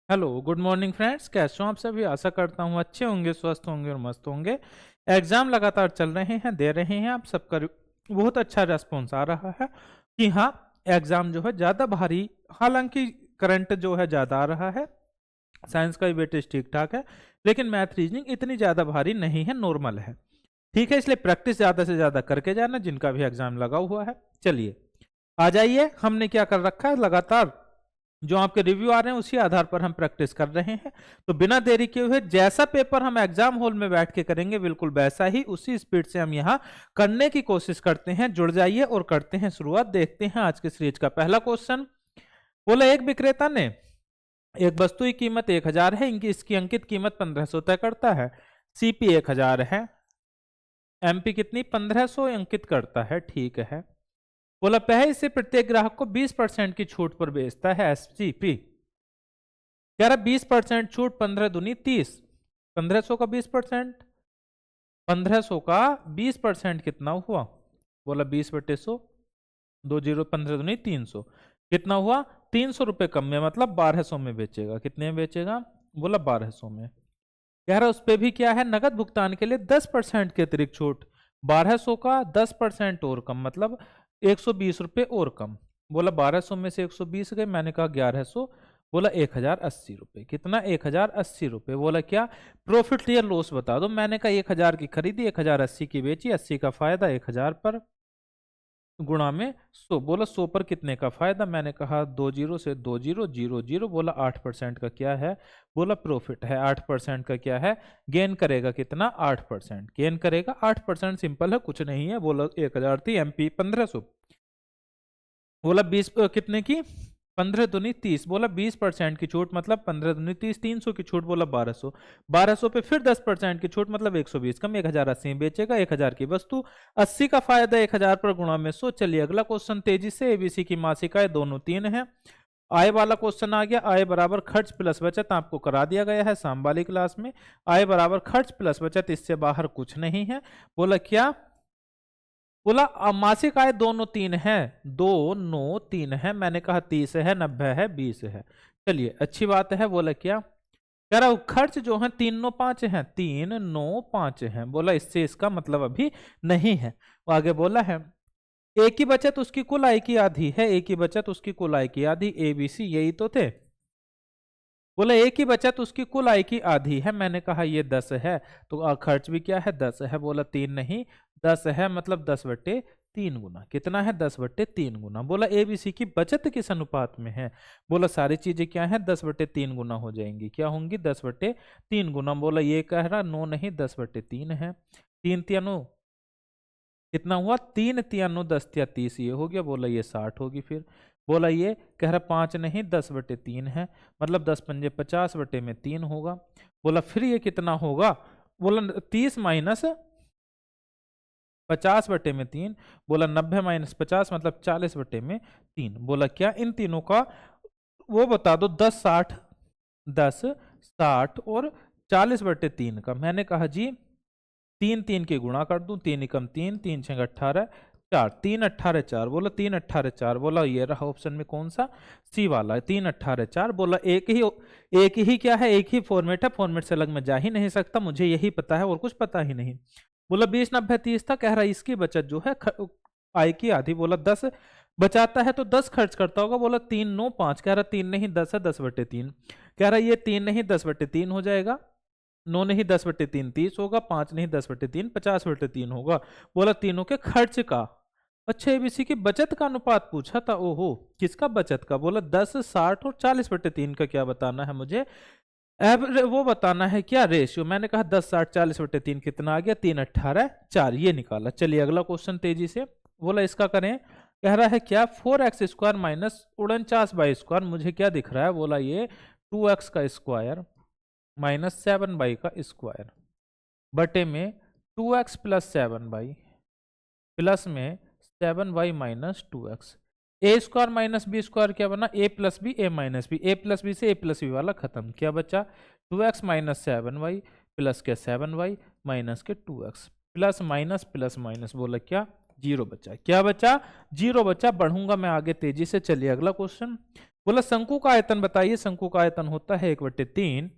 Hello good morning friends, कैसे हो आप सभी। आशा करता हूँ अच्छे होंगे, स्वस्थ होंगे और मस्त होंगे। एग्जाम लगातार चल रहे हैं, दे रहे हैं, आप सबका बहुत अच्छा रेस्पॉन्स आ रहा है कि हाँ, एग्जाम जो है ज़्यादा भारी, हालांकि करंट जो है ज़्यादा आ रहा है, साइंस का भी वेटेज ठीक ठाक है, लेकिन मैथ रीजनिंग इतनी ज़्यादा भारी नहीं है, नॉर्मल है। ठीक है, इसलिए प्रैक्टिस ज़्यादा से ज़्यादा करके जाना जिनका भी एग्जाम लगा हुआ है। चलिए आ जाइए, हमने क्या कर रखा है, लगातार जो आपके रिव्यू आ रहे हैं उसी आधार पर हम प्रैक्टिस कर रहे हैं। तो बिना देरी किए हुए जैसा पेपर हम एग्जाम हॉल में बैठ के करेंगे, बिल्कुल वैसा ही उसी स्पीड से हम यहाँ करने की कोशिश करते हैं। जुड़ जाइए और करते हैं शुरुआत। देखते हैं आज के सीरीज का पहला क्वेश्चन। बोला एक विक्रेता ने एक वस्तु की कीमत 1000 है, इनकी इसकी अंकित कीमत 1500 तय करता है। सीपी 1000 है, एमपी कितनी 1500 अंकित करता है। ठीक है। बोला पहले से प्रत्येक ग्राहक को 20% की छूट पर बेचता है एसजीपी। कह रहा 20% छूट, 15 दूनी 30, 1500 का 20%, 1500 का 20% कितना हुआ। बोला 20/100, 15 दूनी 300, कितना हुआ 300 रुपए कम में, मतलब 1200 में बेचेगा। कितने में बेचेगा, बोला 1200 में। कह रहा उस पे भी क्या है, नगद भुगतान के लिए 10% की अतिरिक्त छूट। 1200 का 10% और कम, मतलब 120 रुपए और कम। बोला 1200 में से 120 गए, मैंने कहा 1100। बोला 1080 रुपए। कितना, 1080 रुपए। बोला क्या प्रॉफिट या लॉस बता दो। मैंने कहा 1000 की खरीदी, 1080 की बेची, 80 का फायदा, 1000 पर गुणा में 100। बोला 100 पर कितने का फायदा। मैंने कहा 20 से 2000। बोला 8% का क्या है, बोला प्रॉफिट है। 8% का क्या है, गेन करेगा। कितना, 8% गेन करेगा। 8% सिंपल है, कुछ नहीं है। बोला 1000 थी, एमपी 1500। बोला 20 कितने की, 15 दूनी 30। बोला 20% की छूट, मतलब 15 दूनी 30, 300 की छूट। बोला 1200, 1200 पे फिर 10% की छूट, मतलब 120 कम, 1080 में बेचेगा। 1000 की वस्तु, 80 का फायदा, 1000 पर गुणा में 100। चलिए अगला क्वेश्चन तेजी से। एबीसी की मासिक आय दोनों 3 है। आय वाला क्वेश्चन आ गया। आय बराबर खर्च प्लस बचत आपको करा दिया गया है शाम वाली क्लास में। आय बराबर खर्च प्लस बचत, इससे बाहर कुछ नहीं है। बोला क्या, बोला मासिक आय दोनों 3 है, 2 9 3 है। मैंने कहा 30 है, 90 है, 20 है। चलिए अच्छी बात है। बोला क्या, कह रहा खर्च जो है 3 9 5 है, 3 9 5 है। बोला इससे इसका मतलब अभी नहीं है। वो आगे बोला है एक की बचत उसकी कुल आय की आधी है। एक की बचत उसकी कुल आय की आधी, एबीसी यही तो थे। बोला एक ही बचत उसकी कुल आय की आधी है। मैंने कहा ये 10 है, तो खर्च भी क्या है, 10 है। बोला 3 नहीं, 10 है, मतलब 10/3 गुना। कितना है, 10/3 गुना। बोला एबीसी की बचत किस अनुपात में है। बोला सारी चीजें क्या है, 10/3 गुना हो जाएंगी। क्या होंगी, 10/3 गुना। बोला ये कह रहा 9 नहीं, 10/3 है। 3 3 9 कितना हुआ, 3 3 9 10 30, ये हो गया। बोला ये 60 होगी फिर। बोला ये कह रहा 5 नहीं, 10/3 है, मतलब 10 × 5 = 3 होगा। बोला फिर ये कितना होगा, बोला 30 माइनस 50/3। बोला 90 - 50, मतलब 40/3। बोला क्या, इन तीनों का वो बता दो, 10 60, 10 60 और 40/3 का। मैंने कहा जी 3 3 के गुणा कर दूं, 3 एकम 3, 3 6 18, 4, 3 18 4। बोला 3 18 4। बोला ये रहा ऑप्शन में कौन सा, सी वाला, 3 18 4। बोला एक ही क्या है, एक ही फॉर्मेट है, फॉर्मेट से अलग में जा ही नहीं सकता, मुझे यही पता है और कुछ पता ही नहीं। बोला 20 90 30 था। कह रहा इसकी बचत जो है आय की आधी। बोला 10 बचाता है तो 10 खर्च करता होगा। बोला 3 9 5। कह रहा 3 नहीं 10 है, 10/3। कह रहा ये 3 नहीं 10/3 हो जाएगा, 9 नहीं 10/3 30 होगा, 5 नहीं 10/3 50/3 होगा। बोला तीनों के खर्च का। अच्छा एबीसी की बचत का अनुपात पूछा था। ओहो, किसका बचत का। बोला 10 60 और 40/3 का क्या बताना है मुझे, वो बताना है क्या, रेशियो। मैंने कहा 10 60 40/3 कितना आ गया, 3 18 4, ये निकाला। चलिए अगला क्वेश्चन तेजी से। बोला इसका करें। कह रहा है क्या, 4x² माइनस 49y², मुझे क्या दिख रहा है। बोला ये 2x का स्क्वायर माइनस 7y का स्क्वायर बटे में 2x प्लस 7y प्लस में 7y minus 2x। a² minus b² क्या बना, a plus b, a minus b. a plus b से a प्लस बी वाला खत्म। क्या बचा, 2x माइनस 7y प्लस के 7y माइनस के 2x, plus minus plus minus. बोला क्या जीरो बचा। क्या बचा? जीरो बचा। बढ़ूंगा मैं आगे तेजी से। चलिए अगला क्वेश्चन। बोला शंकु का आयतन बताइए। शंकु का आयतन होता है 1/3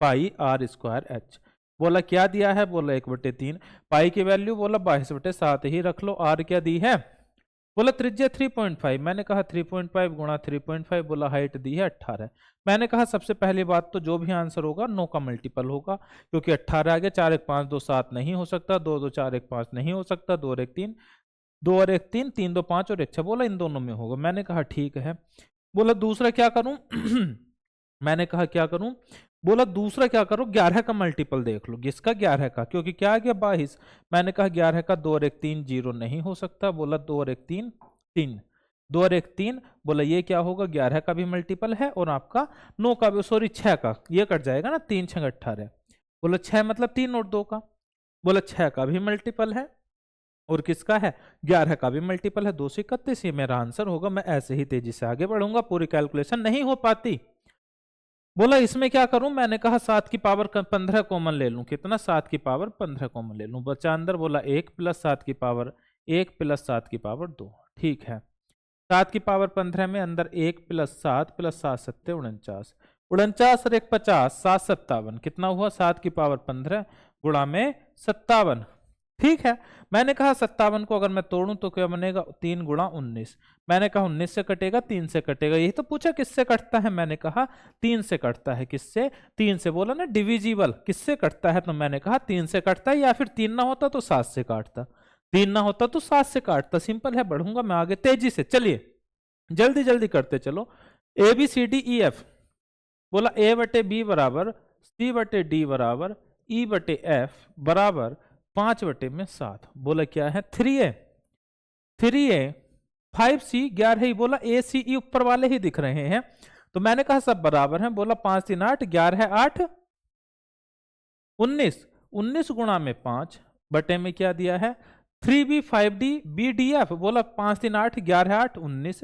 पाई आर स्क्वायर एच। बोला क्या दिया है? बोला 1/3। पाई की वैल्यू बोला 22/7 ही रख लो। आर क्या दी है? बोला त्रिज्या 3.5। मैंने कहा 3.5 गुणा 3.5। बोला हाइट दी है 18। मैंने कहा सबसे पहली बात तो जो भी आंसर होगा 9 का मल्टीपल होगा, क्योंकि 18 आगे 4 1 5 2 7 नहीं हो सकता, 2 2 4 1 5 नहीं हो सकता, 2 और 1 3, 2 और 1 3, 3 2 5 और 1 6। बोला इन दोनों में होगा। मैंने कहा ठीक है। बोला दूसरा क्या करूं? मैंने कहा क्या करूं? बोला दूसरा क्या करो? 11 का मल्टीपल देख लो। किसका? 11 का, क्योंकि क्या आ गया 22। मैंने कहा 11 का 2 और 1 3 0 नहीं हो सकता। बोला 2 और 1 3 3, 2 और 1 3। बोला ये क्या होगा? 11 का भी मल्टीपल है और आपका 9 का भी, सॉरी 6 का। ये कट जाएगा ना, 3 6 18। बोला 6 मतलब 3 और 2 का। बोला 6 का भी मल्टीपल है और किसका है? 11 का भी मल्टीपल है। 2 से 31 ये मेरा आंसर होगा। मैं ऐसे ही तेजी से आगे बढ़ूंगा, पूरी कैलकुलेशन नहीं हो पाती। बोला इसमें क्या करूं? मैंने कहा 7 की पावर 15 कॉमन ले लूं। कितना? 7 की पावर 15 कॉमन ले लूं। बचा अंदर। बोला 1 + 7 की पावर 1 + 7 की पावर 2। ठीक है। 7 की पावर 15 में अंदर 1 + 7 + 7 7 49, 49 और 1 50, 7 57। कितना हुआ? 7 की पावर 15 गुणा में 57। ठीक है। मैंने कहा 57 को अगर मैं तोड़ूं तो क्या बनेगा? 3 गुणा 19। मैंने कहा 19 से कटेगा, 3 से कटेगा। यही तो पूछा किससे कटता है। मैंने कहा 3 से कटता है। किससे? 3 से। बोला ना डिविजिबल किससे कटता है, तो मैंने कहा 3 से कटता है, या फिर 3 ना होता तो 7 से काटता, 3 ना होता तो 7 से काटता। सिंपल है। बढ़ूंगा मैं आगे तेजी से। चलिए जल्दी जल्दी करते चलो। A B C D E F. बोला A/B बराबर C/D बराबर E/F बराबर 5/7। बोला क्या है? 3A 3A 5C 11। बोला ACE ऊपर वाले ही दिख रहे हैं, तो मैंने कहा सब बराबर हैं। बोला 5 3 8, 11 8 19, 19 गुणा में 5 बटे में क्या दिया है? 3B 5D BDF। बोला 5 3 8, 11 8 19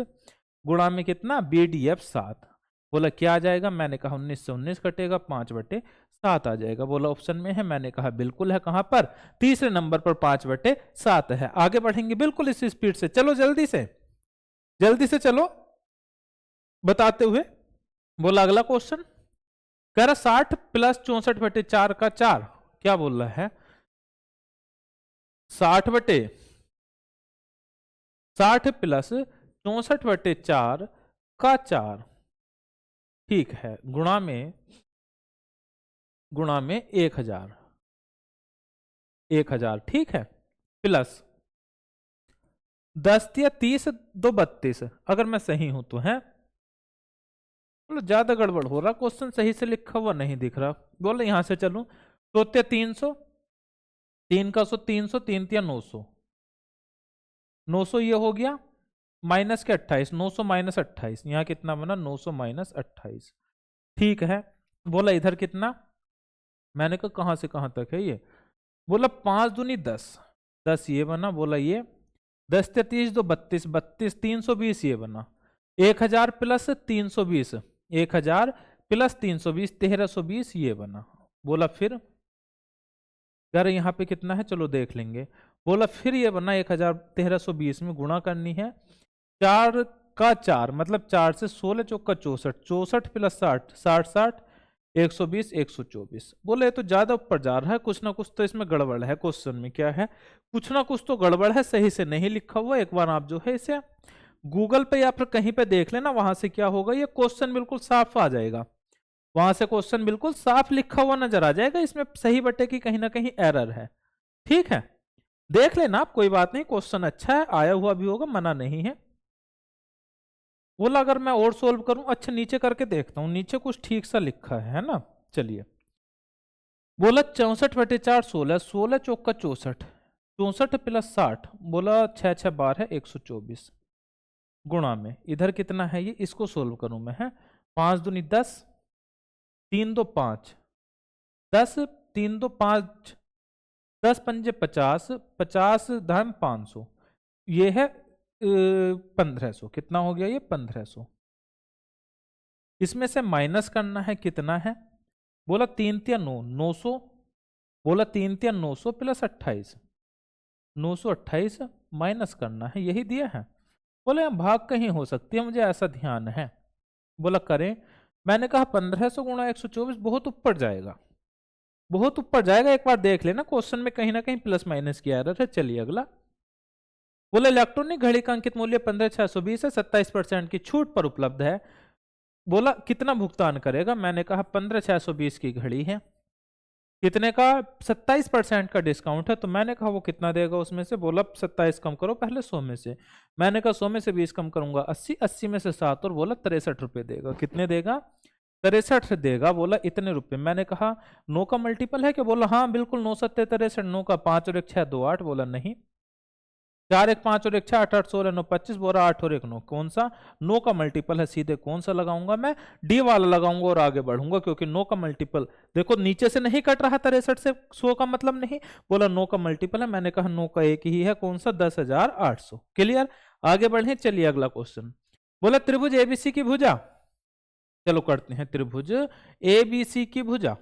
गुणा में कितना? BDF 7। बोला क्या आ जाएगा? मैंने कहा 19 से 19 कटेगा, 5/7 आ जाएगा। बोला ऑप्शन में है। मैंने कहा बिल्कुल है। कहां पर? तीसरे नंबर पर 5/7 है। आगे बढ़ेंगे बिल्कुल इस स्पीड से। चलो जल्दी से चलो बताते हुए। बोला अगला क्वेश्चन कह रहा 60 + 64/4 का 4। क्या बोल रहा है? 60 + 64/4 का 4। ठीक है। गुणा में 1000। 1000 ठीक है। प्लस 10 या 30 2 32। अगर मैं सही हूं तो है। बोलो ज्यादा गड़बड़ हो रहा, क्वेश्चन सही से लिखा हुआ नहीं दिख रहा। बोले यहां से चलूं तो 300, 3 का 100, 300, 3 या 900, 900 ये हो गया। माइनस के 28, 900 - 28। यहां कितना बना? 900 - 28। ठीक है। बोला इधर कितना? मैंने कहा कहां से कहां तक है ये? बोला 5 दूनी 10, 10 ये बना। बोला ये 10 या 30 2 32, 32 320 ये बना। 1000 + 320, 1000 + 320 1320 ये बना। बोला फिर यार यहाँ पे कितना है? चलो देख लेंगे। बोला फिर ये बना 1000 1320 में गुणा करनी है 4 का 4, मतलब 4 से 16 चौका 64, 64 + 60 60 60 120 124। बोले तो ज्यादा ऊपर जा रहा है, कुछ ना कुछ तो इसमें गड़बड़ है। क्वेश्चन में क्या है? कुछ ना कुछ तो गड़बड़ है, सही से नहीं लिखा हुआ। एक बार आप जो है इसे गूगल पे या फिर कहीं पे देख लेना, वहां से क्या होगा ये क्वेश्चन बिल्कुल साफ आ जाएगा। वहां से क्वेश्चन बिल्कुल साफ लिखा हुआ नजर आ जाएगा। इसमें सही बटे की कहीं ना कहीं एरर है। ठीक है, देख लेना आप, कोई बात नहीं। क्वेश्चन अच्छा है, आया हुआ भी होगा, मना नहीं है। बोला अगर मैं और सोल्व करूं, अच्छा नीचे करके देखता हूं, नीचे कुछ ठीक सा लिखा है ना। चलिए बोला 64/4 16, 16 चौका 64, 64 + 60। बोला 6 6 12 124 गुणा में इधर कितना है ये? इसको सोल्व करूं मैं, है 5 दूनी 10, 3 2 5, 10 3 2 5, 10 पंजे 50, 50 धन 500, ये है 1500। कितना हो गया ये? 1500। इसमें से माइनस करना है, कितना है? बोला 3 या 9 900। बोला 3 या 900 + 28, 928 माइनस करना है, यही दिया है। बोले यहाँ भाग कहीं हो सकती है, मुझे ऐसा ध्यान है। बोला करें। मैंने कहा 1500 गुणा 124 बहुत ऊपर जाएगा, बहुत ऊपर जाएगा, एक बार देख लेना क्वेश्चन में कहीं ना कहीं प्लस माइनस की एरर है। चलिए अगला। बोला इलेक्ट्रॉनिक घड़ी का अंकित मूल्य 15620 है, 27% की छूट पर उपलब्ध है। बोला कितना भुगतान करेगा। मैंने कहा 15620 की घड़ी है, कितने का, 27% का डिस्काउंट है, तो मैंने कहा वो कितना देगा उसमें से। बोला 27 कम करो पहले 100 में से। मैंने कहा 100 में से 20 कम करूंगा 80, 80 में से 7 और बोला 63 रुपए देगा। कितने देगा, 63 देगा। बोला इतने रुपए। मैंने कहा 9 का मल्टीपल है क्या। बोला हाँ बिल्कुल, 9 सत्ते 63, 9 का 5 और 1 6 2 8। बोला नहीं, 4 1 5 और 1 6 8 8 16 9 25। बोला 8 और 1 9, कौन सा, 9 का मल्टीपल है, सीधे कौन सा लगाऊंगा मैं, डी वाला लगाऊंगा और आगे बढ़ूंगा, क्योंकि 9 का मल्टीपल देखो नीचे से नहीं कट रहा 63 से, 100 का मतलब नहीं। बोला 9 का मल्टीपल है, मैंने कहा 9 का एक ही है, कौन सा, 10,800। क्लियर, आगे बढ़े। चलिए अगला क्वेश्चन। बोला त्रिभुज एबीसी की भुजा, चलो करते हैं त्रिभुज एबीसी की भुजा,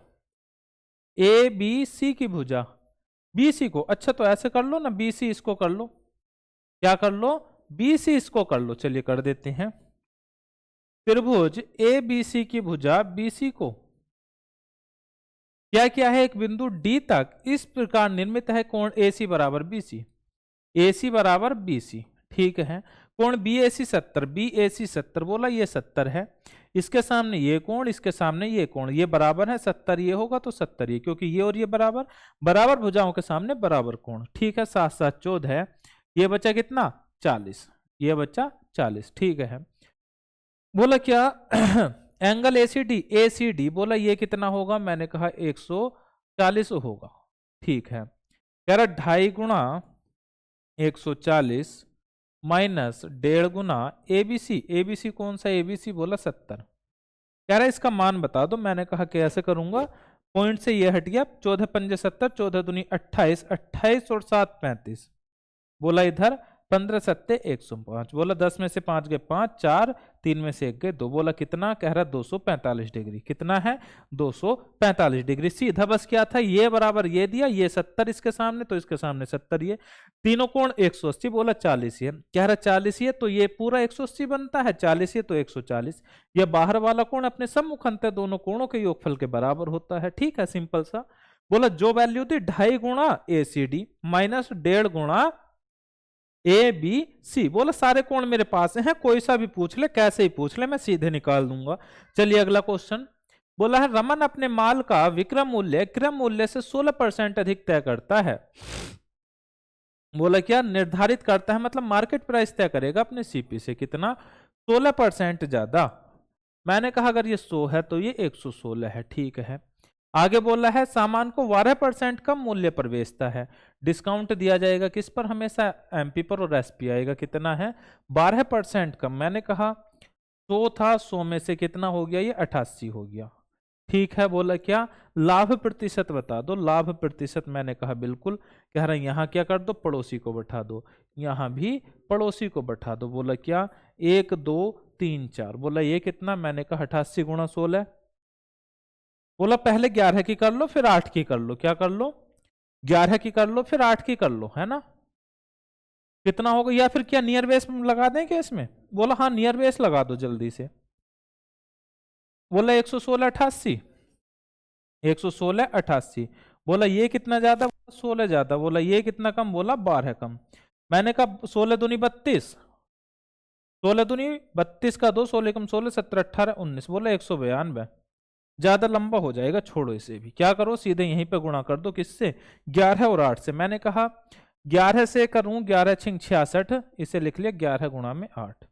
एबीसी की भुजा बीसी को, अच्छा तो ऐसे कर लो ना, बीसी इसको कर लो, क्या कर लो, बीसी इसको कर लो। चलिए कर देते हैं। त्रिभुज एबीसी की भुजा बीसी को क्या क्या है, एक बिंदु डी तक इस प्रकार निर्मित है, कोण एसी बराबर बीसी, एसी बराबर बीसी, ठीक है। कोण बी एसी 70, बी एसी 70। बोला ये 70 है, इसके सामने ये कोण, इसके सामने ये कोण, ये बराबर है, 70 ये होगा तो 70 ये, क्योंकि ये और ये बराबर, बराबर भुजाओं के सामने बराबर कोण, ठीक है। 7 7 14 है, ये बचा कितना, 40, ये बचा 40, ठीक है। बोला क्या एंगल एसीडी, एसीडी बोला ये कितना होगा। मैंने कहा 140 होगा, ठीक है। कह रहा 2.5 गुणा 140 माइनस 1.5 गुना एबीसी, एबीसी कौन सा, एबीसी बोला 70। कह रहा इसका मान बता दो। मैंने कहा कैसे करूंगा, पॉइंट से ये हट गया, 14 पंजे 70, 14 दूनी 28, 28 और 7 35। बोला इधर 15 सत्ते 105। बोला 10 में से 5 गए 5, 4, 3 में से 1 गए 2। बोला कितना, कह रहा 245 डिग्री। कितना है, 245 डिग्री। सीधा बस क्या था, ये बराबर ये दिया, ये 70 इसके सामने तो इसके सामने 70, ये तीनों कोण 180। बोला 40 ये, कह रहा 40 ये, तो ये पूरा 180 बनता है, 40 ये तो 140। ये बाहर वाला कोण अपने सम्मुख अंतर दोनों कोणों के योगफल के बराबर होता है, ठीक है, सिंपल सा। बोला जो वैल्यू थी 2.5 गुणा एसीडी माइनस 1.5 गुणा ए बी सी। बोला सारे कोण मेरे पास हैं, कोई सा भी पूछ ले, कैसे ही पूछ ले, मैं सीधे निकाल दूंगा। चलिए अगला क्वेश्चन। बोला है रमन अपने माल का विक्रय मूल्य क्रय मूल्य से 16% अधिक तय करता है। बोला क्या, निर्धारित करता है मतलब मार्केट प्राइस तय करेगा अपने सीपी से, कितना, 16% ज्यादा। मैंने कहा अगर ये 100 है तो ये 116 है, ठीक है। आगे बोला है सामान को 12% कम मूल्य पर बेचता है, डिस्काउंट दिया जाएगा किस पर, हमेशा एमपी पर, और एसपी आएगा, कितना है, 12% कम। मैंने कहा 100 था, 100 में से कितना हो गया, ये 88 हो गया, ठीक है। बोला क्या, लाभ प्रतिशत बता दो, लाभ प्रतिशत। मैंने कहा बिल्कुल। कह रहा यहां क्या कर दो, पड़ोसी को बैठा दो, यहां भी पड़ोसी को बैठा दो। बोला क्या, 1 2 3 4। बोला ये कितना, मैंने कहा 88 गुणा 16। बोला पहले 11 की कर लो फिर 8 की कर लो, क्या कर लो, 11 की कर लो फिर 8 की कर लो, है ना, कितना होगा, या फिर क्या नियर बेस लगा दें क्या इसमें। बोला हाँ नियर बेस लगा दो जल्दी से। बोला 116 88, 116 88। बोला ये कितना ज्यादा, 16 ज्यादा। बोला ये कितना कम, बोला 12 कम। मैंने कहा 16 दूनी 32, 16 दूनी 32 का 2, 16 कम 16, 17 18 19। बोला 192, ज्यादा लंबा हो जाएगा, छोड़ो इसे भी। क्या करो, सीधे यहीं पे गुणा कर दो, किससे, 11 और 8 से। मैंने कहा 11 से करूं, 11 छिंग 66, इसे लिख लिया 11 गुणा में 8।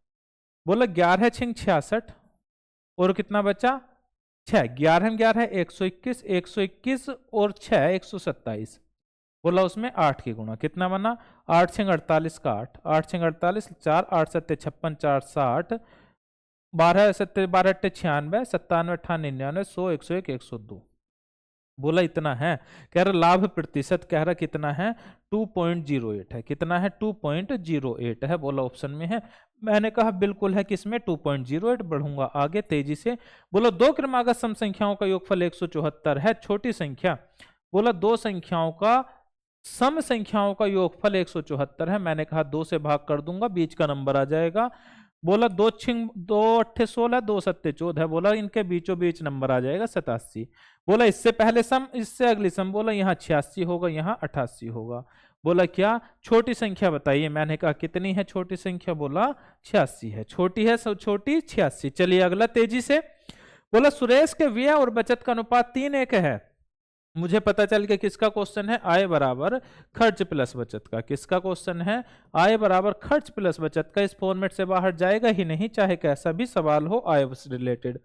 बोला 11 छिंग 66 और कितना बचा, 6, 11 में 11 121, 121 और 6 127। बोला उसमें 8 की गुणा, कितना बना, 8 छिंग 48 का 8, 8 छिंग 48, 4 8 7 56, 4 60, 12 7 12 8 96, 97 98 99 100 101 102। बोला इतना है। कह रहा लाभ प्रतिशत, कह रहा कितना है, 2.08 है, कितना है, 2.08 है। बोला ऑप्शन में है। मैंने कहा बिल्कुल है, किसमें, 2.08। बढ़ूंगा आगे तेजी से। बोला दो क्रमागत सम संख्याओं का योगफल 174 है, छोटी संख्या। बोला दो संख्याओं का सम संख्याओं का योगफल 174 है। मैंने कहा 2 से भाग कर दूंगा, बीच का नंबर आ जाएगा। बोला 2 16, 2 7 14 है। बोला इनके बीचों बीच नंबर आ जाएगा 87। बोला इससे पहले सम, इससे अगली सम। बोला यहाँ 86 होगा, यहाँ 88 होगा। बोला क्या छोटी संख्या बताइए। मैंने कहा कितनी है छोटी संख्या। बोला 86 है। छोटी है सब छोटी 86। चलिए अगला तेजी से। बोला सुरेश के व्यय और बचत का अनुपात 3:1 है। मुझे पता चल गया किसका क्वेश्चन है, आय बराबर खर्च प्लस बचत का। किसका क्वेश्चन है, आय बराबर खर्च प्लस बचत का। इस फॉर्मेट से बाहर जाएगा ही नहीं, चाहे कैसा भी सवाल हो आय से रिलेटेड।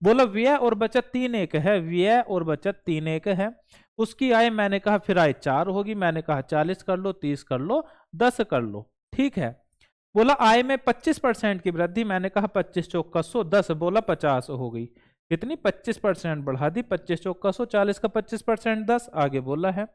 बोला व्यय और बचत 3:1 है। व्यय और बचत 3:1 है। उसकी आय मैंने कहा फिर आय 4 होगी। मैंने कहा 40 कर लो, 30 कर लो, 10 कर लो, ठीक है। बोला आय में 25% की वृद्धि। मैंने कहा 25 चौका 100, 10। बोला 50 हो गई। कितनी 25% बढ़ा दी। 25 चौका 100, 40 का 25% 10। आगे बोला है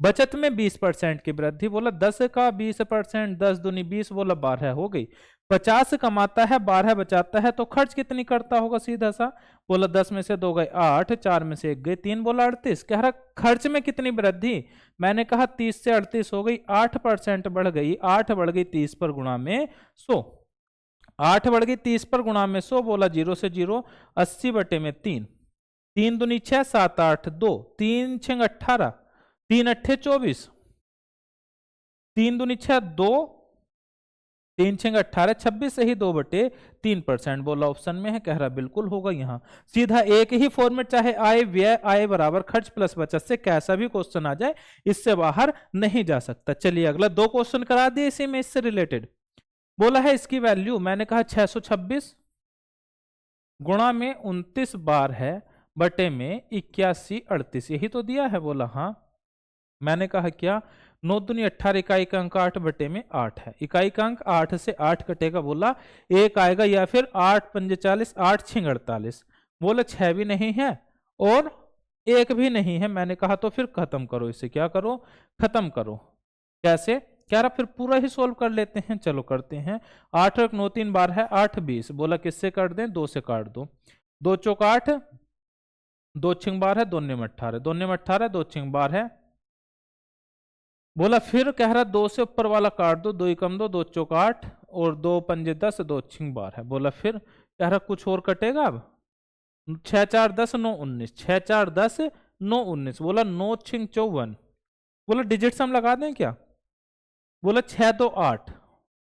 बचत में 20% की वृद्धि। बोला 10 का 20%, 10 दूनी 20। बोला 12 हो गई। 50 कमाता है, 12 बचाता है, तो खर्च कितनी करता होगा सीधा सा। बोला 10 में से 2 गए 8, 4 में से 1 गए 3। बोला 38। कह रहा खर्च में कितनी वृद्धि। मैंने कहा 30 से 38 हो गई, 8% बढ़ गई। 8 बढ़ गई 30 पर गुणा में 100। 8 बढ़ गई 30 पर गुणा में 100। बोला 0 से 0, 80 बटे में 3। 3 दूनी 6, 7 8 2, 3 6 18, 3 अट्ठे 24, 3 दूनी 6 2, 3 6 18, 26 से ही 2/3%। बोला ऑप्शन में है। कह रहा बिल्कुल होगा। यहाँ सीधा एक ही फॉर्मेट, चाहे आय व्यय, आय बराबर खर्च प्लस बचत से कैसा भी क्वेश्चन आ जाए, इससे बाहर नहीं जा सकता। चलिए अगला 2 क्वेश्चन करा दिए इसी में, इससे रिलेटेड। बोला है इसकी वैल्यू। मैंने कहा 626 गुणा में 29 बार है, बटे में 81 38, यही तो दिया है। बोला हाँ। मैंने कहा क्या 9 दूनी 18, इकाई का अंक 8 बटे में 8 है। इकाई का अंक 8 से 8 कटेगा। बोला 1 आएगा, या फिर 8 पंजे 40, 8 6 48। बोला 6 भी नहीं है और 1 भी नहीं है। मैंने कहा तो फिर खत्म करो इसे। क्या करो, खत्म करो। कैसे, कह रहा फिर पूरा ही सोल्व कर लेते हैं। चलो करते हैं। 8 और 9 3 बार है, 8 20। बोला किससे काट दें, 2 से काट दो। 2 चौक 8, 2 6 बार है, 2 में 18, 2 में 18, 2 6 बार है। बोला फिर कह रहा 2 से ऊपर वाला काट दो, 2 कम 2, 2 चौक 8 और 2 पंजे 10, 2 6 बार है। बोला फिर कह रहा कुछ और कटेगा। अब 6 4 10 9 19, 6 4 10 9 19। बोला 9 6 54। बोला डिजिट सम लगा दें क्या। बोला 6 2 8,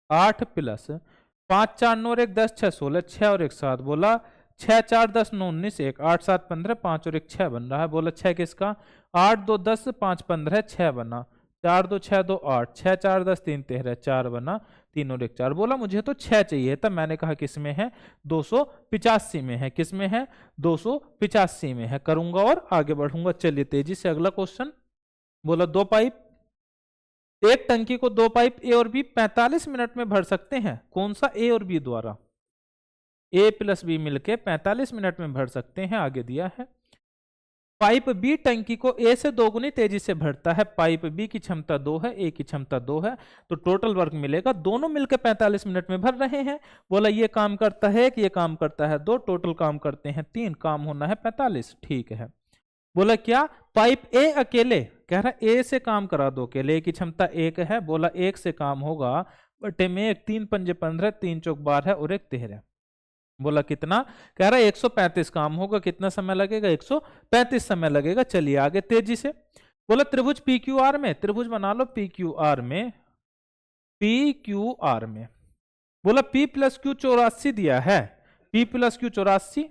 8 प्लस 5 4 9 और 1 10, 6 16, 6 और 1 7। बोला 6 4 10 9 19 1, 8 7 15, 5 और 1 6 बन रहा है। बोला 6 किसका, 8 2 10, 5 15, 6 बना। 4 2 6 2 8, 6 4 10 3 13, 4 बना, 3 और 1 4। बोला मुझे तो 6 चाहिए। तब मैंने कहा किस में है, 285 में है। किस में है, 285 में है। करूंगा और आगे बढ़ूंगा। चलिए तेजी से अगला क्वेश्चन। बोला 2 पाइप, एक टंकी को 2 पाइप ए और बी 45 मिनट में भर सकते हैं। कौन सा, ए और बी द्वारा। ए प्लस बी मिलके 45 मिनट में भर सकते हैं। आगे दिया है पाइप बी टंकी को ए से 2 गुनी तेजी से भरता है। पाइप बी की क्षमता 2 है, ए की क्षमता 2 है, तो टोटल वर्क मिलेगा। दोनों मिलकर 45 मिनट में भर रहे हैं। बोला ये काम करता है कि ये काम करता है 2, टोटल काम करते हैं 3, काम होना है 45। ठीक है। बोला क्या पाइप ए अकेले, कह रहा ए से काम करा दो अकेले, ए की क्षमता 1 है। बोला 1 से काम होगा बटे में 1, 3 पंजे 15, 3 चौक 12 है और 1 13। बोला कितना, कह रहा 135 काम होगा। कितना समय लगेगा, 135 समय लगेगा। चलिए आगे तेजी से। बोला त्रिभुज पी क्यू आर में, त्रिभुज बना लो पी क्यू आर में, पी क्यू आर में। बोला पी प्लस क्यू 84 दिया है। P plus Q 84।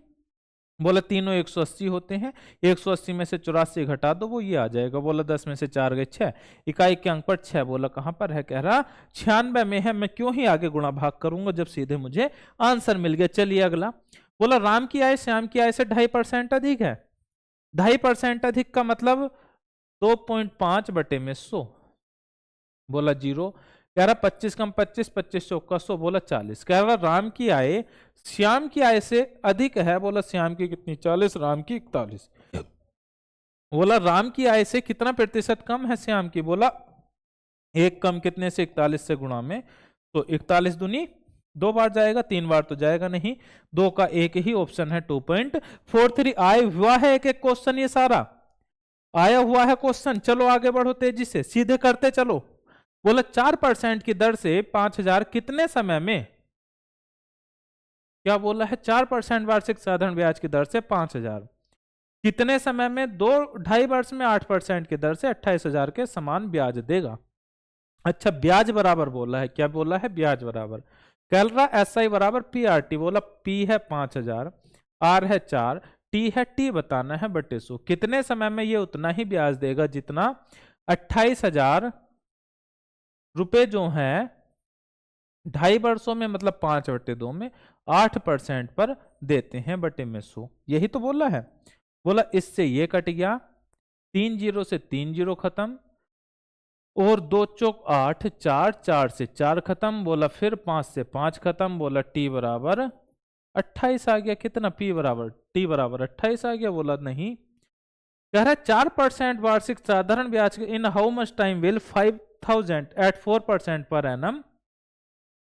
बोला तीनों 180 होते हैं। 180 में से 84 घटा दो, वो ये आ जाएगा। बोला 10 में से 4 गए 6, इकाई के अंक पर 6। बोला कहां पर है, कह रहा 96 में है। मैं क्यों ही आगे गुणा भाग करूंगा जब सीधे मुझे आंसर मिल गया। चलिए अगला। बोला राम की आय श्याम की आय से 2.5% अधिक है। 2.5% अधिक का मतलब 2.5 बटे में 100। बोला 0। कह रहा 25 कम 25, 25 चौका 100। बोला 40। कह रहा राम की आय श्याम की आय से अधिक है। बोला श्याम की कितनी, 40, राम की 41। बोला राम की आय से कितना प्रतिशत कम है श्याम की। बोला 1 कम कितने से, 41 से गुणा में। तो 41 दूनी 2 बार जाएगा, 3 बार तो जाएगा नहीं। 2 का एक ही ऑप्शन है 2.43। आय हुआ है एक एक क्वेश्चन ये सारा। आया हुआ है क्वेश्चन। चलो आगे बढ़ो तेजी से, सीधे करते चलो। बोला 4% की दर से 5,000 कितने समय में, क्या बोला है, 4% वार्षिक साधारण ब्याज की दर से 5,000 कितने समय में, 2-2.5 वर्ष में 8% की दर से 28,000 के समान ब्याज देगा। अच्छा, ब्याज बराबर बोला है, क्या बोला है, ब्याज बराबर। कह रहा एस आई बराबर पी आर टी। बोला पी है 5,000, आर है 4, टी है, टी बताना है बटे 100। कितने समय में ये उतना ही ब्याज देगा जितना 28,000 रुपए जो है 2.5 वर्षों में, मतलब 5/2 में 8% पर देते हैं बटे में 100। यही तो बोला है। बोला इससे ये कट गया, 3 जीरो से 3 जीरो खत्म, और 2 चौक 8, 4, 4 से 4 खत्म। बोला फिर 5 से 5 खत्म। बोला टी बराबर 28 आ गया। कितना, पी बराबर टी बराबर 28 आ गया। बोला नहीं, कह रहा है 4% वार्षिक साधारण ब्याज in how much time will 5,000 at 4% per annum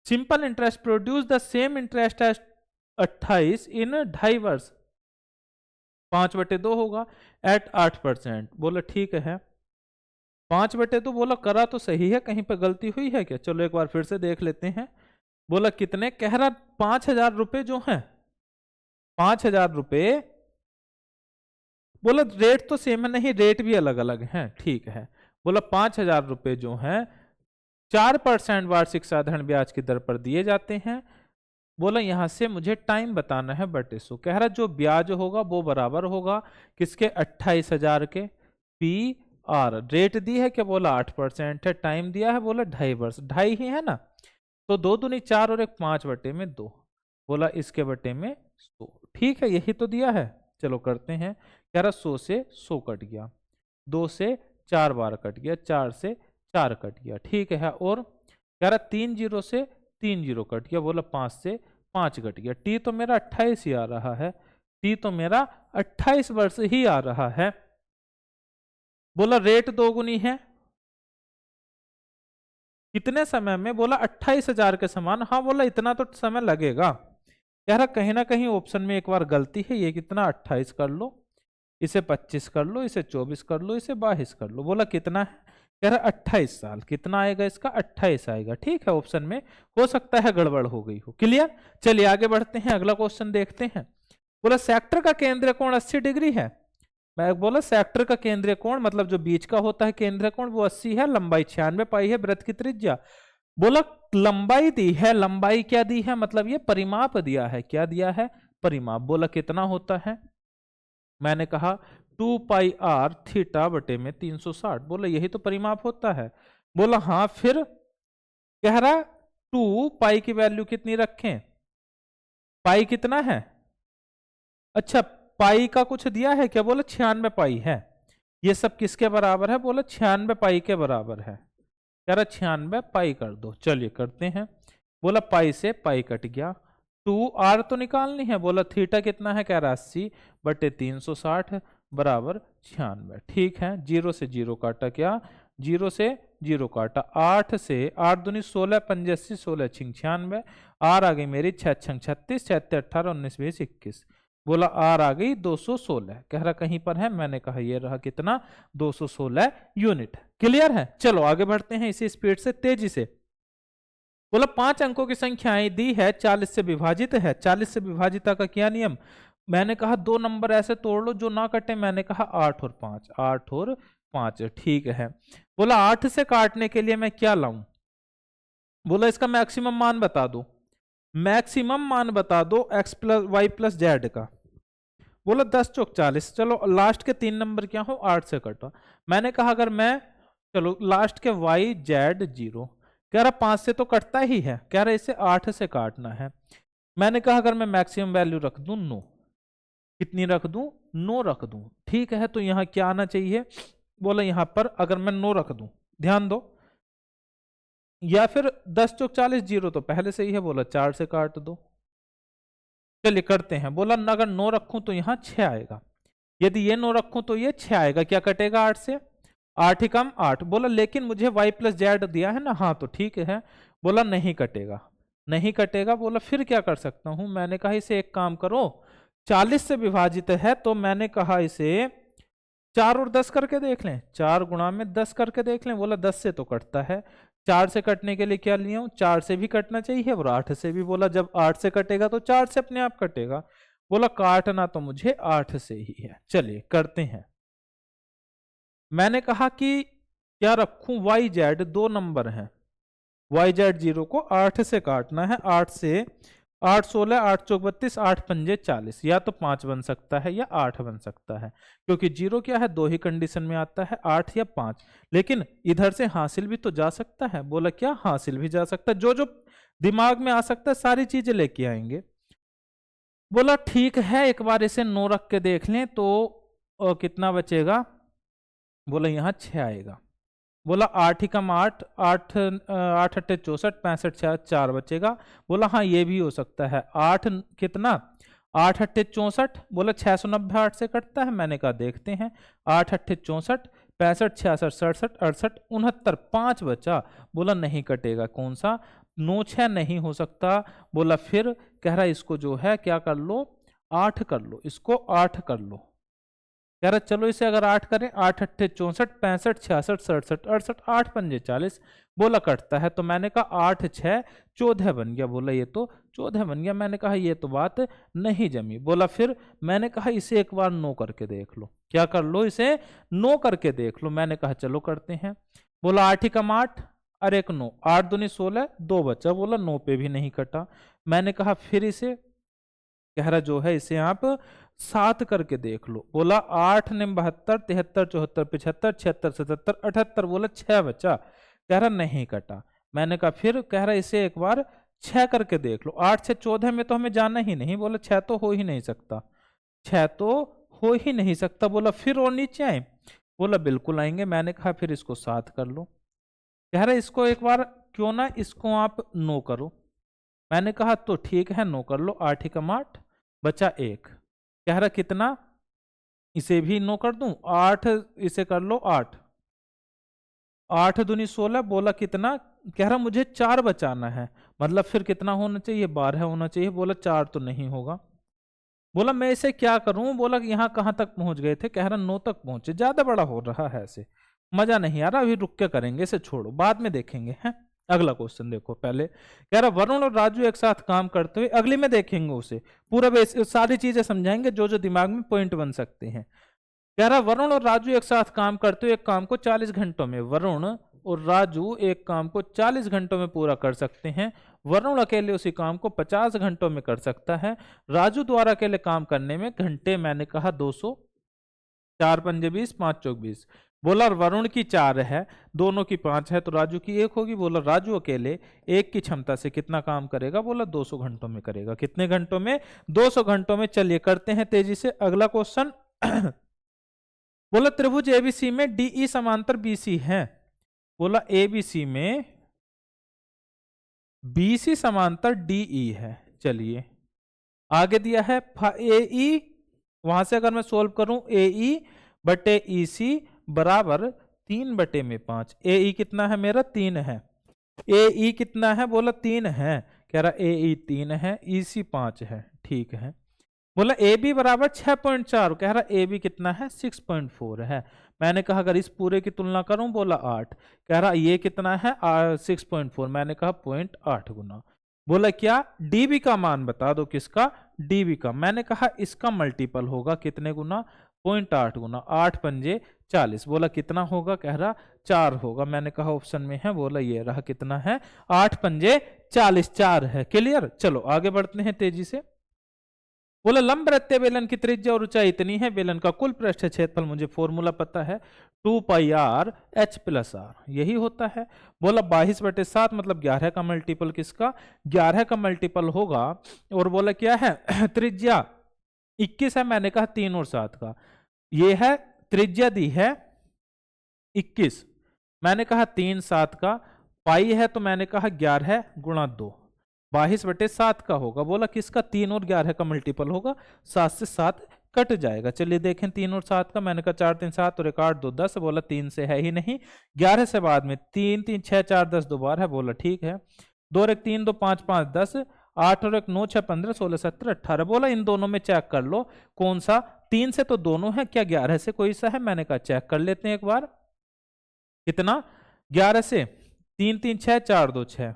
simple interest produce the same interest as 28 in 2.5 वर्ष। 5/2 होगा एट 8%। बोला ठीक है, 5/2। बोला करा तो सही है, कहीं पर गलती हुई है क्या, चलो एक बार फिर से देख लेते हैं। बोला कितने, कह रहा 5,000 रुपए जो है, 5,000 रुपए। बोला रेट तो सेम है, नहीं रेट भी अलग अलग है, ठीक है। बोला 5,000 रुपए जो है 4% वार्षिक साधारण ब्याज की दर पर दिए जाते हैं। बोला यहां से मुझे टाइम बताना है बटे 100। कह रहा जो ब्याज होगा वो बराबर होगा किसके, 28,000 के, पी आर। रेट दी है क्या, बोला 8% है, टाइम दिया है बोला 2.5 वर्ष, 2.5 ही है ना, तो 2 दूनी 4 और 1 5/2। बोला इसके बटे में 100, ठीक है, यही तो दिया है। चलो करते हैं। कह रहा 100 से 100 कट गया, 2 से 4 बार कट गया, 4 से 4 कट गया, ठीक है। और कह रहा 3 जीरो से 3 जीरो कट गया। बोला 5 से 5 कट गया। टी तो मेरा 28 ही आ रहा है, टी तो मेरा 28 वर्ष ही आ रहा है। बोला रेट 2 गुनी है कितने समय में, बोला 28,000 के समान। हाँ बोला इतना तो समय लगेगा। कह रहा कहीं ना कहीं ऑप्शन में एक बार गलती है, ये कितना 28 कर लो, इसे 25 कर लो, इसे 24 कर लो, इसे 22 कर लो। बोला कितना है, कह रहा 28 साल। कितना आएगा इसका, 28 आएगा, ठीक है। ऑप्शन में हो सकता है गड़बड़ हो गई हो। क्लियर, चलिए आगे बढ़ते हैं, अगला क्वेश्चन देखते हैं। बोला सेक्टर का केंद्रीय कोण 80 डिग्री है। मैं बोला सेक्टर का केंद्रीय कोण मतलब जो बीच का होता है केंद्रीय कोण वो 80 है, लंबाई 96 पाई है, वृत्त की त्रिज्या। बोला लंबाई दी है, लंबाई क्या दी है, मतलब ये परिमाप दिया है, क्या दिया है, परिमाप। बोला कितना होता है, मैंने कहा 2 पाई आर थीटा बटे में 360। बोला यही तो परिमाप होता है। बोला हाँ, फिर कह रहा 2 पाई की वैल्यू कितनी रखें, पाई कितना है, अच्छा पाई का कुछ दिया है क्या, बोला 96 पाई है। ये सब किसके बराबर है, बोला 96 पाई के बराबर है। कह रहा 96 पाई कर दो, चलिए करते हैं। बोला पाई से पाई कट गया, 2 आर तो निकालनी है। बोला थीटा कितना है, कह रहा 80 बटे 360 बराबर 96, ठीक है। 0 से 0 काटा, क्या 0 से 0 काटा, 8 से 8 दूनी 16 85 16 96, आर आ गई मेरी 6 36 36 18 19 20 21। बोला आर आ गई 216। कह रहा कहीं पर है, मैंने कहा ये रहा कितना 216 यूनिट। क्लियर है, चलो आगे बढ़ते हैं इसी स्पीड से, तेजी से। बोला 5 अंकों की संख्याएं दी है, 40 से विभाजित है। 40 से विभाजिता का क्या नियम, मैंने कहा 2 नंबर ऐसे तोड़ लो जो ना कटे। मैंने कहा 8 और 5, 8 और 5, ठीक है। बोला 8 से काटने के लिए मैं क्या लाऊं, बोला इसका मैक्सिमम मान बता दो, मैक्सिमम मान बता दो x plus y plus z का। बोला 10 चौक 40। चलो लास्ट के 3 नंबर क्या हो, 8 से कटो। मैंने कहा अगर मैं, चलो लास्ट के वाई जेड 0। कह रहा 5 से तो कटता ही है, कह रहा इसे 8 से काटना है। मैंने कहा अगर मैं मैक्सिमम वैल्यू रख दूं 9, कितनी रख दूं, 9 रख दूं, ठीक है। तो यहां क्या आना चाहिए, बोला यहां पर अगर मैं 9 रख दूं, ध्यान दो, या फिर 10 चौक 40 0 तो पहले से ही है। बोला 4 से काट दो, चलिए करते हैं। बोला अगर 9 रखूं तो यहां 6 आएगा, यदि ये 9 रखूं तो ये 6 आएगा, क्या कटेगा 8 से, 8 ही कम 8। बोला लेकिन मुझे y प्लस जेड दिया है ना, हाँ तो ठीक है। बोला नहीं कटेगा, नहीं कटेगा। बोला फिर क्या कर सकता हूं, मैंने कहा इसे एक काम करो, 40 से विभाजित है तो मैंने कहा इसे 4 और 10 करके देख लें, 4 गुणा में 10 करके देख लें। बोला 10 से तो कटता है, 4 से कटने के लिए क्या लिया हूं, 4 से भी कटना चाहिए और 8 से भी। बोला जब 8 से कटेगा तो 4 से अपने आप कटेगा। बोला काटना तो मुझे 8 से ही है। चलिए करते हैं। मैंने कहा कि क्या रखूं, वाई जेड 2 नंबर हैं, वाई जेड 0 को 8 से काटना है। 8 से 8 16 8 चौक 32 8 पंजे 40, या तो 5 बन सकता है या 8 बन सकता है, क्योंकि 0 क्या है, 2 ही कंडीशन में आता है, 8 या 5। लेकिन इधर से हासिल भी तो जा सकता है। बोला क्या, हासिल भी जा सकता है, जो जो दिमाग में आ सकता है सारी चीजें लेके आएंगे। बोला ठीक है, एक बार इसे 9 रख के देख लें तो कितना बचेगा। बोला यहाँ 6 आएगा। बोला 8 ही कम 8, 8 8 अट्ठे 64 65 4 बचेगा। बोला हाँ ये भी हो सकता है। 8 कितना, 8 अट्ठे 64। बोला 690 8 से कटता है। मैंने कहा देखते हैं। 8 अट्ठे 64 65 66 67 68 69 5 बचा। बोला नहीं कटेगा, कौन सा, 9 6 नहीं हो सकता। बोला फिर कह रहा इसको जो है क्या कर लो, 8 कर लो, इसको 8 कर लो। कह रहा चलो इसे अगर 8 करें, 8 अट्ठे 64 65 66 67 68 8 पंजे 40। बोला कटता है। तो मैंने कहा 8 6 14 बन गया। बोला ये तो 14 बन गया। मैंने कहा ये तो बात नहीं जमी। बोला फिर मैंने कहा इसे एक बार 9 करके देख लो। क्या कर लो, इसे 9 करके देख लो। मैंने कहा चलो करते हैं। बोला 8 ही कम 8 और एक 9, 8 दूनी 16 2 बचा। बोला 9 पे भी नहीं कटा। मैंने कहा फिर इसे, कह रहा जो है इसे आप 7 करके देख लो। बोला 8 ने 72 73 74 75 76 77 78। बोला 6 बचा। कह रहा नहीं कटा। मैंने कहा फिर, कह रहा इसे एक बार 6 करके देख लो। 8 से 14 में तो हमें जाना ही नहीं। बोला 6 तो हो ही नहीं सकता, 6 तो हो ही नहीं सकता। बोला फिर और नीचे आए। बोला बिल्कुल आएंगे। मैंने कहा फिर इसको 7 कर लो। कह रहा इसको एक बार क्यों ना इसको आप 9 करो। मैंने कहा तो ठीक है 9 कर लो। 8 ही कम 8 बचा 1। कह रहा कितना, इसे भी 9 कर दूं, 8 इसे कर लो 8, 8 दूनी 16। बोला कितना, कह रहा मुझे 4 बचाना है। मतलब फिर कितना होना चाहिए, 12 होना चाहिए। बोला 4 तो नहीं होगा। बोला मैं इसे क्या करूं। बोला यहाँ कहां तक पहुंच गए थे। कह रहा 9 तक पहुंचे, ज्यादा बड़ा हो रहा है, ऐसे मजा नहीं आ रहा, अभी रुक के करेंगे, इसे छोड़ो बाद में देखेंगे हैं। अगला क्वेश्चन देखो पहले। कह रहा वरुण और राजू एक साथ काम करते हुए, अगली में देखेंगे उसे पूरा सारी चीजें समझाएंगे जो जो दिमाग में पॉइंट बन सकते हैं। कह रहा वरुण और राजू एक साथ काम करते हुए एक काम को 40 घंटों में, वरुण और राजू एक काम को 40 घंटों में पूरा कर सकते हैं। वरुण अकेले उसी काम को 50 घंटों में कर सकता है। राजू द्वारा अकेले काम करने में घंटे, मैंने कहा 200, 4 पंजे 20 5 चौक 20। बोला वरुण की 4 है, दोनों की 5 है, तो राजू की 1 होगी। बोला राजू अकेले 1 की क्षमता से कितना काम करेगा। बोला 200 घंटों में करेगा। कितने घंटों में, 200 घंटों में। चलिए करते हैं तेजी से अगला क्वेश्चन। बोला त्रिभुज एबीसी में डीई समांतर बीसी है। बोला एबीसी में बीसी समांतर डीई है। चलिए आगे दिया है एई, वहां से अगर मैं सोल्व करूं, एई बटे ईसी बराबर 3/5। एई कितना है मेरा, 3 है। एई कितना है, बोला 3 है। कह रहा एई 3 है, ईसी 5 है। ठीक है। बोला ए बी बराबर 6.4। कह रहा ए बी कितना है, 6.4 है। मैंने कहा अगर इस पूरे की तुलना करूं, बोला 8। कह रहा ये कितना है, 6.4। मैंने कहा 0.8 गुना। बोला क्या, डीबी का मान बता दो। किसका, डीबी का। मैंने कहा इसका मल्टीपल होगा कितने गुना, 0.8 गुना। 8 पंजे 40। बोला कितना होगा, कह रहा 4 होगा। मैंने कहा ऑप्शन में है। बोला ये रहा, कितना है, 8 पंजे 40, 4 है। क्लियर। चलो आगे बढ़ते हैं तेजी से। बोला लंब वृत्तीय बेलन की त्रिज्या और ऊंचाई इतनी है, बेलन का कुल पृष्ठ क्षेत्रफल, मुझे फॉर्मूला पता है, 2πr h + r, यही होता है। बोला 22/7 मतलब 11 का मल्टीपल किसका, 11 का मल्टीपल होगा। और बोला क्या है, त्रिज्या 21 है। मैंने कहा 3 और 7 का, ये है त्रिज्या दी है 21। मैंने कहा 3 7 का, पाई है तो मैंने कहा 11 गुणा 2, 22/7 का होगा। बोला किसका, 3 और 11 का मल्टीपल होगा, 7 से 7 कट जाएगा। चलिए देखें 3 और 7 का। मैंने कहा 4 3 7 और 1 8 2 10। बोला 3 से है ही नहीं, 11 से बाद में 3 3 6 4 10 दोबारा है। बोला ठीक है। 2 और 1 3 2 5 5 10, 8 और 1 9 6 15 16 17 18। बोला इन दोनों में चेक कर लो कौन सा, 3 से तो दोनों है, क्या 11 से कोई सा है? मैंने कहा चेक कर लेते हैं एक बार। कितना? 11 से 3 3 6 4 2 6,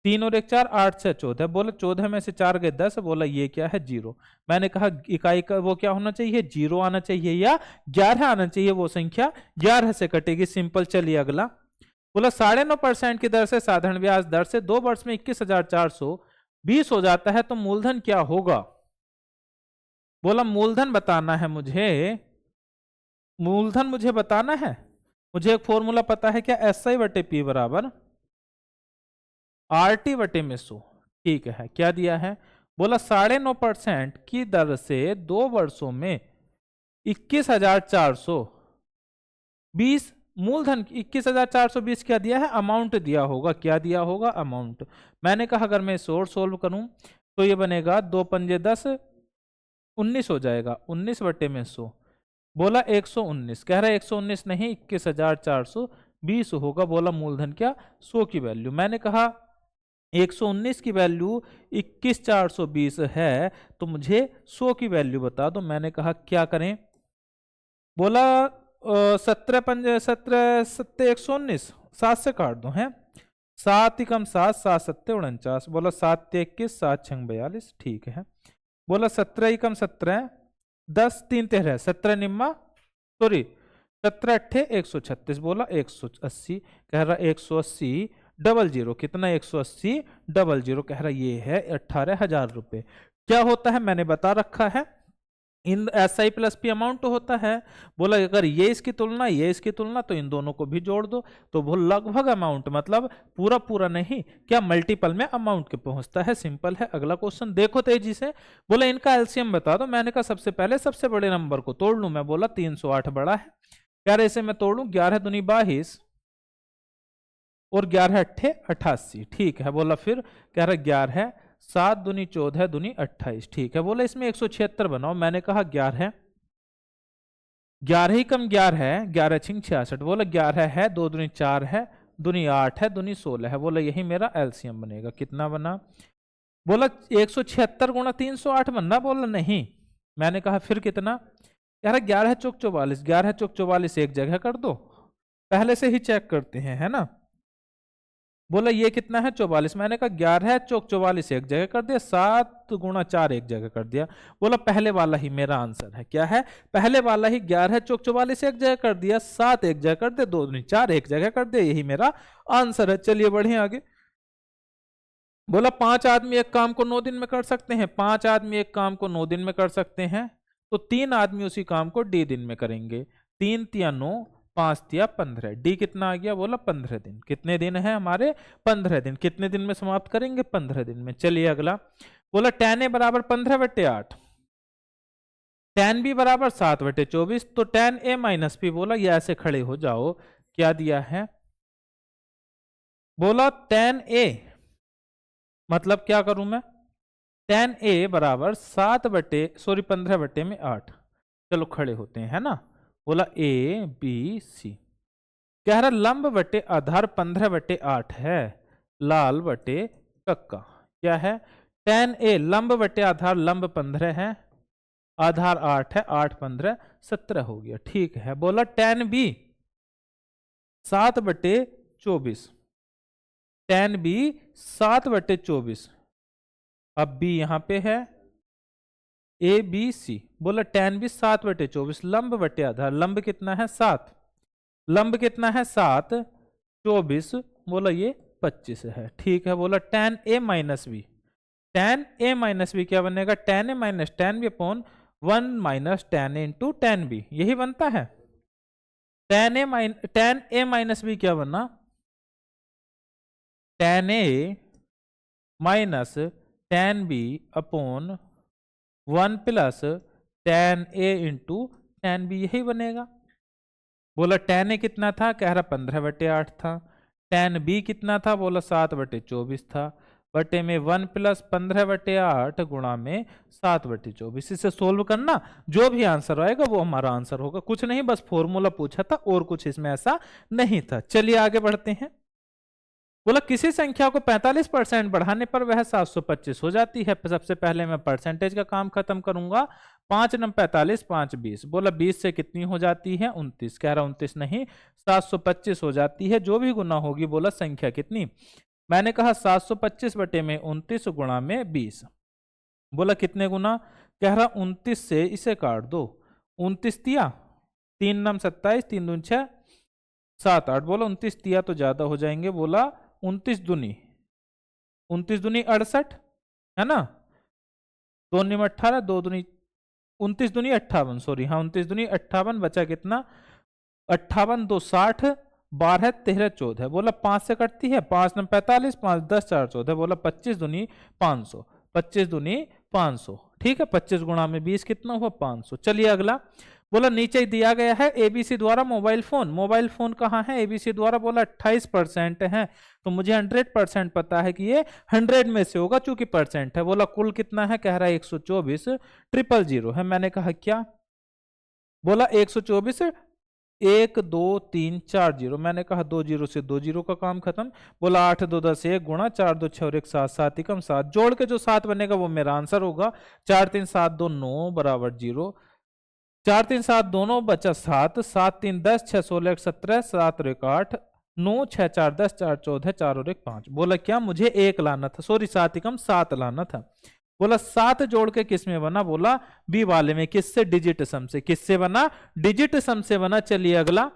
3 और 1 4 8 6 14। बोला 14 में से 4 गए 10। बोला ये क्या है? 0। मैंने कहा इकाई का वो क्या होना चाहिए? 0 आना चाहिए या 11 आना चाहिए। वो संख्या 11 से कटेगी। सिंपल। चलिए अगला। बोला 9.5% की दर से साधारण ब्याज दर से 2 वर्ष में 21,420 हो जाता है तो मूलधन क्या होगा? बोला मूलधन बताना है मुझे, मूलधन मुझे बताना है। मुझे एक फॉर्मूला पता है क्या? SI बटे P बराबर RT बटे में 100। ठीक है, क्या दिया है? बोला 9.5% की दर से 2 वर्षों में 21,420 मूलधन। 21,420 क्या दिया है? अमाउंट दिया होगा। क्या दिया होगा? अमाउंट। मैंने कहा अगर मैं इसे और सोल्व करूं तो ये बनेगा 2 पंजे 10 19 हो जाएगा। 19 बटे में 100। बोला 119। कह रहा है 119 नहीं 21,420 होगा। बोला मूलधन क्या? 100 की वैल्यू। मैंने कहा 119 की वैल्यू 21,420 है तो मुझे 100 की वैल्यू बता दो। मैंने कहा क्या करें? बोला 17 पंजे 17 सत्ते 119, 7 से काट दो हैं। 7 ही कम 7, 7 सत्ते 49। बोला 7 21, 7 6 42। ठीक है। बोला 17 ही कम 17, 10 3 13, 17 निम्मा सॉरी 17 अट्ठे 136। बोला 180। कह रहा 180 डबल जीरो। कितना? 180 डबल जीरो। कह रहा ये है 18,000 रुपए। क्या होता है? मैंने बता रखा है इन SI प्लस P अमाउंट होता है। बोला अगर ये इसकी तुलना ये इसकी तुलना तो इन दोनों को भी जोड़ दो तो वो लगभग अमाउंट, मतलब पूरा पूरा नहीं, क्या मल्टीपल में अमाउंट के पहुंचता है। सिंपल है। अगला क्वेश्चन देखो तेजी से। बोला इनका एलसीएम बता दो। मैंने कहा सबसे पहले सबसे बड़े नंबर को तोड़ लूं मैं। बोला 308 बड़ा है। यार ऐसे मैं तोड़ लूं। 11 दूनी 22 और 11 अट्ठे 88। ठीक है। बोला फिर कह रहा 11 7 दूनी 14 दूनी 28। ठीक है। बोला इसमें 176 बनाओ। मैंने कहा 11 11 ही कम 11 है, 11 छिंग 66। बोला 11 है 2 दूनी 4 है, दूनी 8 है, दूनी 16 है। बोला यही मेरा एलसीएम बनेगा। कितना बना? बोला 176 गुणा 308 बनना। बोला नहीं। मैंने कहा फिर कितना? यार 11 चौक 44, 11 चौक 44 एक जगह कर दो। पहले से ही चेक करते हैं, है ना। बोला ये कितना है? 44। मैंने कहा 11 चौक 44 एक जगह कर दिया, 7 गुणा 4 एक जगह कर दिया। बोला पहले वाला ही मेरा आंसर है। क्या है? पहले वाला ही। 11 चौक 44 एक जगह कर दिया, 7 एक जगह कर दिया, 2 दूनी 4 एक जगह कर दिया। यही मेरा आंसर है। चलिए बढ़े आगे। बोला 5 आदमी एक काम को 9 दिन में कर सकते हैं। 5 आदमी एक काम को 9 दिन में कर सकते हैं तो 3 आदमी उसी काम को D दिन में करेंगे। 3 तिया 9, 5 तिया 15। D कितना आ गया? बोला 15 दिन। कितने दिन है हमारे? 15 दिन। कितने दिन में समाप्त करेंगे? 15 दिन में। चलिए अगला। बोला tan A बराबर 15 बटे 8, tan B बराबर 7 बटे 24 तो tan A माइनस P। बोला ये ऐसे खड़े हो जाओ। क्या दिया है? बोला tan A मतलब क्या करूं मैं? tan A बराबर 15 बटे में 8। चलो खड़े होते हैं, है ना। बोला ABC। कह रहा लंब बटे आधार 15 बटे 8 है, लाल बटे कक्का। क्या है? tan A लंब बटे आधार, लंब 15 है, आधार 8 है, 8 15 17 हो गया। ठीक है। बोला tan B 7 बटे 24, tan B 7 बटे 24। अब B यहां पे है, ABC। बोला tan B 7 बटे 24, लंब बटे आधार, लंब कितना है? 7, लंब कितना है? 7, 24। बोला ये 25 है। ठीक है। बोला tan A minus B, tan A minus B क्या बनेगा? tan A minus tan B upon 1 minus tan A into tan B। यही बनता है। tan A माइनस बी क्या बना? tan A minus tan B upon 1 plus tan A into tan B। यही बनेगा। बोला tan A कितना था? कह रहा 15 बटे 8 था। tan B कितना था? बोला 7 बटे 24 था। बटे में 1 प्लस 15 बटे 8 गुणा में 7 बटे 24। इसे सोल्व करना, जो भी आंसर आएगा वो हमारा आंसर होगा। कुछ नहीं, बस फॉर्मूला पूछा था और कुछ इसमें ऐसा नहीं था। चलिए आगे बढ़ते हैं। बोला किसी संख्या को 45% बढ़ाने पर वह 725 हो जाती है। सबसे पहले मैं परसेंटेज का काम खत्म करूंगा। 5 नम 45, 5 20। बोला 20 से कितनी हो जाती है? 29। कह रहा 29 नहीं, 725 हो जाती है। जो भी गुना होगी, बोला संख्या कितनी? मैंने कहा 725 बटे में 29 गुणा में 20। बोला कितने गुना? कह रहा 29 से इसे काट दो। 29 दिया, 3 नम 27, 3 दूनी 6, 7 8। बोला 29 दिया तो ज्यादा हो जाएंगे। बोला 29 दूनी 68, है ना? 2 निम 18, 2 दूनी 29 दूनी 58, सॉरी, हाँ 29 दूनी 58। बचा कितना? 58 2 60, 12 13 14। बोला 5 से कटती है, 5 नम 45, 5 10 4 14। बोला 25 दूनी 500, 25 दूनी 500। ठीक है, 25 गुणा में 20 कितना हुआ? 500। चलिए अगला। बोला नीचे दिया गया है एबीसी द्वारा मोबाइल फोन। मोबाइल फोन कहाँ है एबीसी द्वारा? बोला 28% है, तो मुझे 100% पता है कि ये 100 में से होगा, चूंकि परसेंट है। बोला कुल कितना है? कह रहा है 124 000 है। मैंने कहा क्या? बोला 124 1 2 3 4 0। मैंने कहा 2 0 से 2 0 का काम खत्म। बोला 8 2 10 1 गुणा 4 2 6 और 1 7 7 एकम 7। जोड़ के जो 7 बनेगा वो मेरा आंसर होगा। 4 3 7 2 9 बराबर 0। 4 3 7 दोनों बचा 7, 7 3 10, 6 16 1 17, 7 और 1 8, 9 6 4 10, 4 14, 4 और 1 5। बोला क्या? मुझे 1 लाना था, सॉरी 7 एकम 7 लाना था। बोला 7 जोड़ के किस में बना? बोला बी वाले में। किससे? डिजिट सम से। किससे बना? डिजिट सम से बना। चलिए अगला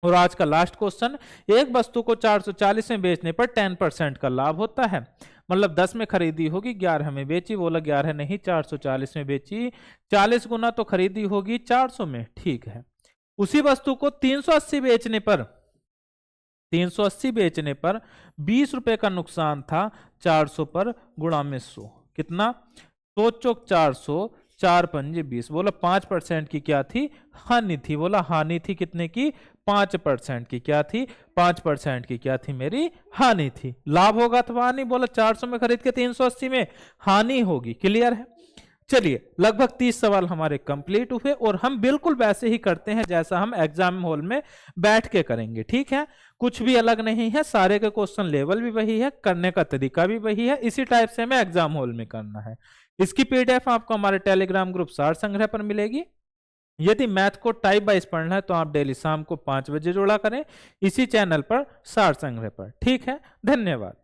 और आज का लास्ट क्वेश्चन। एक वस्तु को 440 में बेचने पर 10% का लाभ होता है। मतलब 10 में खरीदी होगी, 11 में बेची। बोला 11 नहीं, 440 में बेची। 40 गुना तो खरीदी होगी 400 में, ठीक है। उसी वस्तु को 380 बेचने पर 20 रुपए का नुकसान था। 400 पर गुणा में 100 कितना? 100 चौक 400, 4 पंजे 20। बोला 5% की क्या थी? हानि थी। बोला हानि थी कितने की? 5% की। क्या थी? 5% की क्या थी? मेरी हानि थी। लाभ होगा अथवा हानि? बोला 400 में खरीद के 380 में हानि होगी। क्लियर है? चलिए लगभग 30 सवाल हमारे कंप्लीट हुए और हम बिल्कुल वैसे ही करते हैं जैसा हम एग्जाम हॉल में बैठ के करेंगे। ठीक है, कुछ भी अलग नहीं है, सारे के क्वेश्चन लेवल भी वही है, करने का तरीका भी वही है। इसी टाइप से हमें एग्जाम हॉल में करना है। इसकी पीडीएफ आपको हमारे टेलीग्राम ग्रुप सार संग्रह पर मिलेगी। यदि मैथ को टाइप वाइज पढ़ना है तो आप डेली शाम को 5 बजे जुड़ा करें इसी चैनल पर सार संग्रह पर। ठीक है, धन्यवाद।